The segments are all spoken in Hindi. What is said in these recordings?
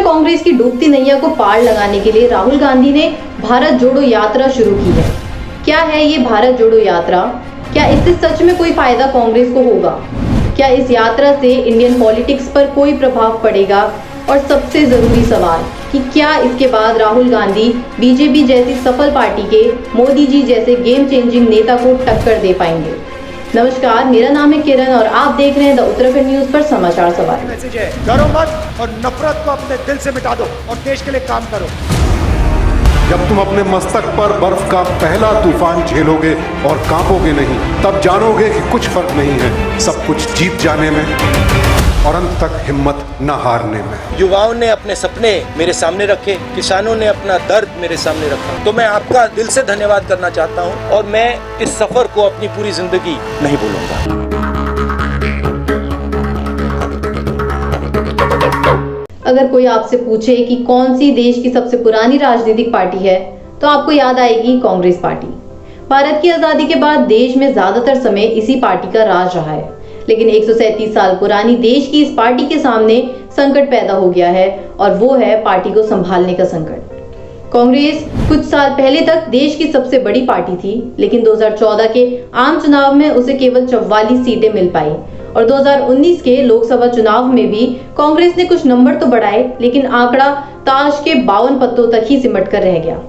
कांग्रेस की डूबती नैया को पार लगाने के लिए राहुल गांधी ने भारत जोड़ो यात्रा शुरू की है। क्या है ये भारत जोड़ो यात्रा? क्या इससे सच में कोई फायदा कांग्रेस को होगा? क्या इस यात्रा से इंडियन पॉलिटिक्स पर कोई प्रभाव पड़ेगा? और सबसे जरूरी सवाल कि क्या इसके बाद राहुल गांधी बीजेपी जैसी सफल पार्टी के मोदी जी जैसे गेम चेंजिंग नेता को टक्कर दे पाएंगे? नमस्कार, मेरा नाम है किरण और आप देख रहे हैं द उत्तराखंड न्यूज पर समाचार सवाल। मैसेज है, डरो मत और नफरत को अपने दिल से मिटा दो और देश के लिए काम करो। जब तुम अपने मस्तक पर बर्फ का पहला तूफान झेलोगे और कांपोगे नहीं, तब जानोगे कि कुछ फर्क नहीं है सब कुछ जीत जाने में और अंत तक हिम्मत न हारने में। युवाओं ने अपने सपने मेरे सामने रखे, किसानों ने अपना दर्द मेरे सामने रखा, तो मैं आपका दिल से धन्यवाद करना चाहता हूं और मैं इस सफर को अपनी पूरी जिंदगी नहीं भूलूंगा। अगर कोई आपसे पूछे कि कौन सी देश की सबसे पुरानी राजनीतिक पार्टी है, तो आपको याद आएगी कांग्रेस पार्टी। भारत की आजादी के बाद देश में ज्यादातर समय इसी पार्टी का राज रहा है, लेकिन 137 साल पुरानी देश की इस पार्टी के सामने संकट पैदा हो गया है और वो है पार्टी को संभालने का संकट। कांग्रेस कुछ साल पहले तक देश की सबसे बड़ी पार्टी थी, लेकिन 2014 के आम चुनाव में उसे केवल 44 सीटें मिल पाई और 2019 के लोकसभा चुनाव में भी कांग्रेस ने कुछ नंबर तो बढ़ाए, लेकिन आंकड़ा ताश के 52 पत्तों तक ही सिमट कर रह गया।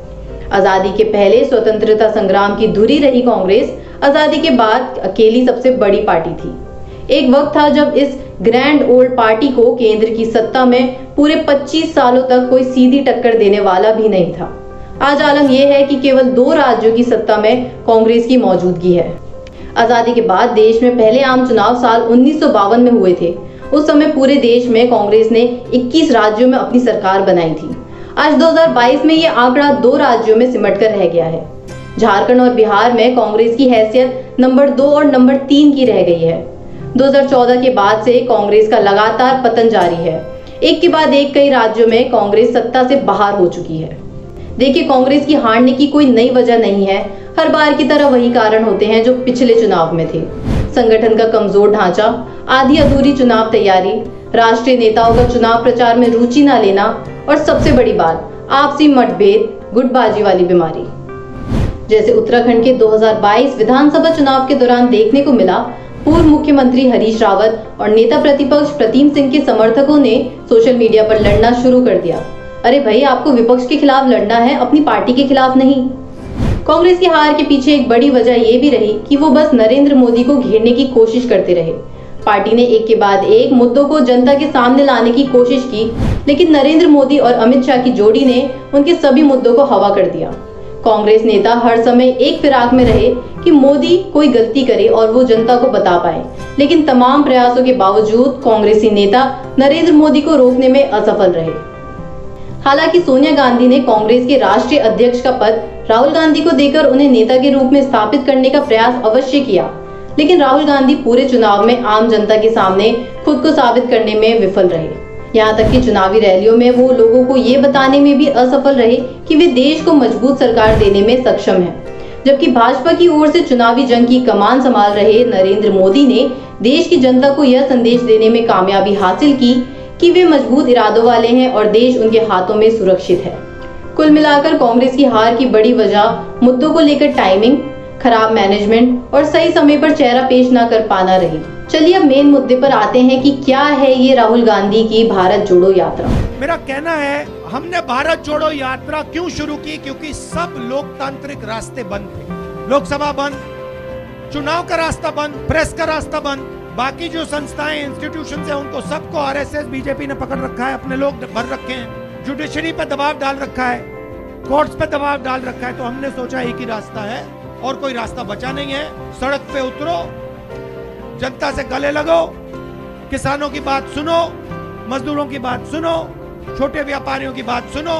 आजादी के पहले स्वतंत्रता संग्राम की धुरी रही कांग्रेस आजादी के बाद अकेली सबसे बड़ी पार्टी थी। एक वक्त था जब इस ग्रैंड ओल्ड पार्टी को केंद्र की सत्ता में पूरे 25 सालों तक कोई सीधी टक्कर देने वाला भी नहीं था। आज आलम यह है कि केवल 2 राज्यों की सत्ता में कांग्रेस की मौजूदगी है। आजादी के बाद देश में पहले आम चुनाव साल 1952 में हुए थे। उस समय पूरे देश में कांग्रेस ने 21 राज्यों में अपनी सरकार बनाई थी। आज 2022 में ये आंकड़ा 2 राज्यों में सिमट कर रह गया है। झारखंड और बिहार में कांग्रेस की हैसियत नंबर 2 और नंबर 3 की रह गई है। 2014 के बाद से कांग्रेस का लगातार पतन जारी है। एक के बाद एक कई राज्यों में कांग्रेस सत्ता से बाहर हो चुकी है। देखिए, कांग्रेस की हारने की कोई नई वजह नहीं है। हर बार की तरह वही कारण होते हैं जो पिछले चुनाव में थे। संगठन का कमजोर ढांचा, आधी अधूरी चुनाव तैयारी, राष्ट्रीय नेताओं का चुनाव प्रचार में रुचि न लेना और सबसे बड़ी बात, आपसी मतभेद, गुटबाजी वाली बीमारी। जैसे उत्तराखंड के 2022 विधानसभा चुनाव के दौरान देखने को मिला, पूर्व मुख्यमंत्री हरीश रावत और नेता प्रतिपक्ष प्रतीम सिंह के समर्थकों ने सोशल मीडिया पर लड़ना शुरू कर दिया। अरे भाई, आपको विपक्ष के खिलाफ लड़ना है, अपनी पार्टी के खिलाफ नहीं। कांग्रेस की हार के पीछे एक बड़ी वजह ये भी रही कि वो बस नरेंद्र मोदी को घेरने की कोशिश करते रहे। पार्टी ने एक के बाद एक मुद्दों को जनता के सामने लाने की कोशिश की, लेकिन नरेंद्र मोदी और अमित शाह की जोड़ी ने उनके सभी मुद्दों को हवा कर दिया। कांग्रेस नेता हर समय एक फिराक में रहे कि मोदी कोई गलती करे और वो जनता को बता पाए, लेकिन तमाम प्रयासों के बावजूद कांग्रेसी नेता नरेंद्र मोदी को रोकने में असफल रहे। हालांकि सोनिया गांधी ने कांग्रेस के राष्ट्रीय अध्यक्ष का पद राहुल गांधी को देकर उन्हें नेता के रूप में स्थापित करने का प्रयास अवश्य किया, लेकिन राहुल गांधी पूरे चुनाव में आम जनता के सामने खुद को साबित करने में विफल रहे। यहाँ तक कि चुनावी रैलियों में वो लोगों को ये बताने में भी असफल रहे कि वे देश को मजबूत सरकार देने में सक्षम हैं। जबकि भाजपा की ओर से चुनावी जंग की कमान संभाल रहे नरेंद्र मोदी ने देश की जनता को यह संदेश देने में कामयाबी हासिल की कि वे मजबूत इरादों वाले हैं और देश उनके हाथों में सुरक्षित है। कुल मिलाकर कांग्रेस की हार की बड़ी वजह मुद्दों को लेकर टाइमिंग, खराब मैनेजमेंट और सही समय पर चेहरा पेश न कर पाना रही। चलिए अब मेन मुद्दे पर आते हैं कि क्या है ये राहुल गांधी की भारत जोड़ो यात्रा। मेरा कहना है, हमने भारत जोड़ो यात्रा क्यों शुरू की? क्योंकि सब लोकतांत्रिक रास्ते बंद थे। लोकसभा बंद, चुनाव का रास्ता बंद, प्रेस का रास्ता बंद, बाकी जो संस्थाएं इंस्टीट्यूशन है उनको सबको आरएसएस बीजेपी ने पकड़ रखा है, अपने लोग भर रखे हैं, जुडिशरी पे दबाव डाल रखा है, कोर्ट्स पे दबाव डाल रखा है। तो हमने सोचा एक ही रास्ता है और कोई रास्ता बचा नहीं है। सड़क पे उतरो, जनता से गले लगो, किसानों की बात सुनो, मजदूरों की बात सुनो, छोटे व्यापारियों की बात सुनो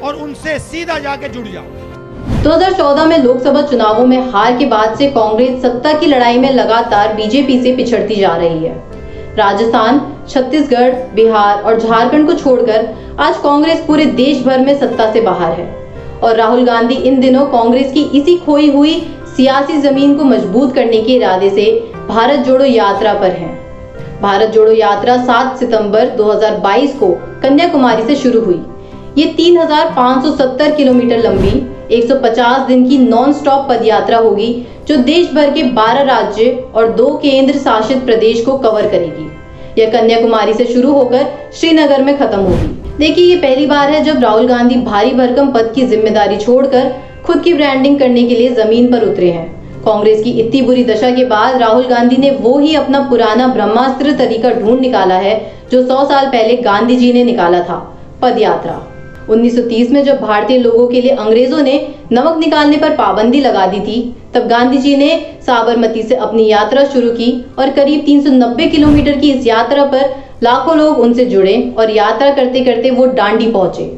और उनसे सीधा जाके जुड़ जाओ। 2014 में लोकसभा चुनावों में हार के बाद से कांग्रेस सत्ता की लड़ाई में लगातार बीजेपी से पिछड़ती जा रही है। राजस्थान, छत्तीसगढ़, बिहार और झारखंड को छोड़कर आज कांग्रेस पूरे देश भर में सत्ता से बाहर है और राहुल गांधी इन दिनों कांग्रेस की इसी खोई हुई सियासी जमीन को मजबूत करने के इरादे से भारत जोड़ो यात्रा पर हैं। भारत जोड़ो यात्रा 7 सितंबर 2022 को कन्याकुमारी से शुरू हुई। ये 3,570 किलोमीटर लंबी 150 दिन की नॉन स्टॉप पदयात्रा होगी जो देश भर के 12 राज्य और 2 केंद्र शासित प्रदेश को कवर करेगी। यह कन्याकुमारी से शुरू होकर श्रीनगर में खत्म होगी। देखिए, ये पहली बार है जब राहुल गांधी भारी भरकम पद की जिम्मेदारी छोड़कर खुद की ब्रांडिंग करने के लिए जमीन पर उतरे हैं। कांग्रेस की इतनी बुरी दशा के बाद राहुल गांधी ने वो ही अपना पुराना ब्रह्मास्त्र तरीका ढूंढ निकाला है जो 100 साल पहले गांधी जी ने निकाला था, पदयात्रा। 1930 में जब भारतीय लोगों के लिए अंग्रेजों ने नमक निकालने पर पाबंदी लगा दी थी, तब गांधी जी ने साबरमती से अपनी यात्रा शुरू की और करीब 390 किलोमीटर की इस यात्रा पर लाखों लोग उनसे जुड़े और यात्रा करते करते वो डांडी पहुंचे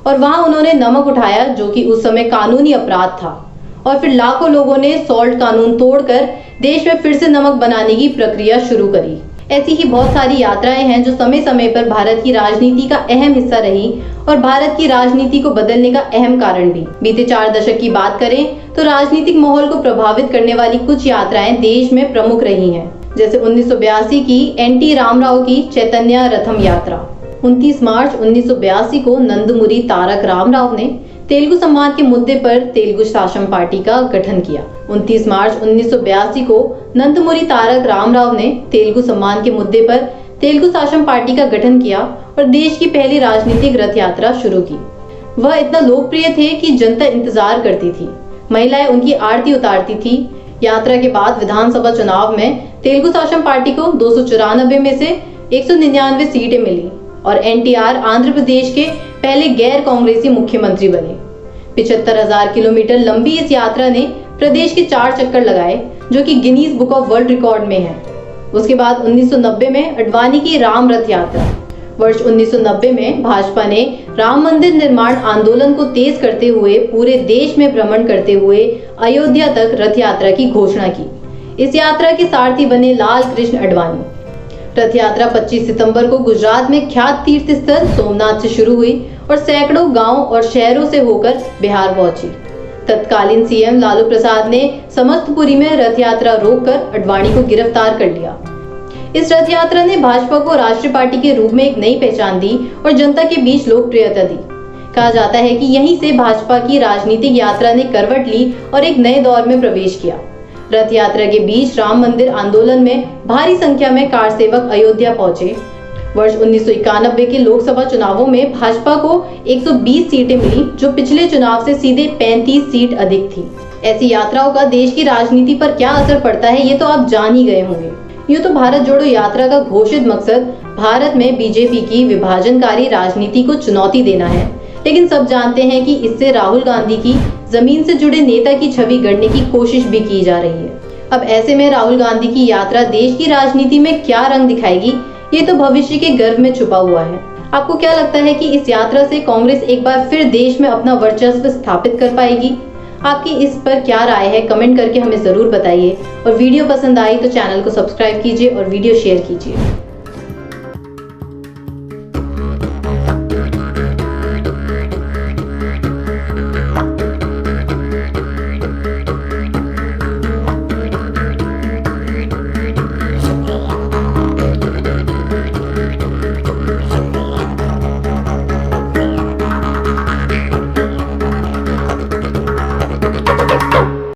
और वहां उन्होंने नमक उठाया, जो कि उस समय कानूनी अपराध था। और फिर लाखों लोगों ने सॉल्ट कानून तोड़कर देश में फिर से नमक बनाने की प्रक्रिया शुरू करी। ऐसी ही बहुत सारी यात्राएं हैं जो समय समय पर भारत की राजनीति का अहम हिस्सा रही और भारत की राजनीति को बदलने का अहम कारण भी। बीते 4 दशक की बात करें तो राजनीतिक माहौल को प्रभावित करने वाली कुछ यात्राएं देश में प्रमुख रही हैं, जैसे 1982 की NT रामाराव की चैतन्य रथम यात्रा। 29 मार्च 1982 को नंदमुरी तारक रामाराव ने तेलुगु समाज के मुद्दे पर तेलुगु शासन पार्टी का गठन किया। 29 मार्च 1982 को नंदमुरी तारक रामाराव ने तेलुगु समाज के मुद्दे पर तेलुगु शासन पार्टी का गठन किया और देश की पहली राजनीतिक रथ यात्रा शुरू की। वह इतना लोकप्रिय थे कि जनता इंतजार करती थी। महिलाएं उनकी आरती उतारती थी। यात्रा के बाद विधानसभा चुनाव में तेलुगु शासन पार्टी को 294 में से 199 सीटें मिली और NTR आंध्र प्रदेश के पहले गैर कांग्रेसी मुख्यमंत्री बने। 75,000 किलोमीटर लंबी इस यात्रा ने प्रदेश के 4 चक्कर लगाए, जो कि Guinness book of world record में है। उसके बाद 1990 में अडवाणी की राम रथ यात्रा। वर्ष 1990 में भाजपा ने राम मंदिर निर्माण आंदोलन को तेज करते हुए पूरे देश में भ्रमण करते हुए अयोध्या तक रथ यात्रा की घोषणा की। इस यात्रा के सारथी बने लाल कृष्ण अडवाणी। रथ यात्रा 25 सितंबर को गुजरात में ख्यात तीर्थ स्थल सोमनाथ से शुरू हुई और सैकड़ों गांव और शहरों से होकर बिहार पहुंची। तत्कालीन CM लालू प्रसाद ने समस्तपुरी में रथ यात्रा रोककर अडवाणी को गिरफ्तार कर लिया। इस रथ यात्रा ने भाजपा को राष्ट्रीय पार्टी के रूप में एक नई पहचान दी और जनता के बीच लोकप्रियता दी। कहा जाता है कि यहीं से भाजपा की राजनीतिक यात्रा ने करवट ली और एक नए दौर में प्रवेश किया। रथ यात्रा के बीच राम मंदिर आंदोलन में भारी संख्या में कार सेवक अयोध्या पहुंचे। वर्ष 1991 के लोकसभा चुनावों में भाजपा को 120 सीटें मिली, जो पिछले चुनाव से सीधे 35 सीट अधिक थी। ऐसी यात्राओं का देश की राजनीति पर क्या असर पड़ता है, ये तो आप जान ही गए होंगे। यूँ तो भारत जोड़ो यात्रा का घोषित मकसद भारत में बीजेपी की विभाजनकारी राजनीति को चुनौती देना है, लेकिन सब जानते हैं कि इससे राहुल गांधी की जमीन से जुड़े नेता की छवि गढ़ने की कोशिश भी की जा रही है। अब ऐसे में राहुल गांधी की यात्रा देश की राजनीति में क्या रंग दिखाएगी, ये तो भविष्य के गर्भ में छुपा हुआ है। आपको क्या लगता है कि इस यात्रा से कांग्रेस एक बार फिर देश में अपना वर्चस्व स्थापित कर पाएगी? आपकी इस पर क्या राय है, कमेंट करके हमें जरूर बताइए और वीडियो पसंद आई तो चैनल को सब्सक्राइब कीजिए और वीडियो शेयर कीजिए।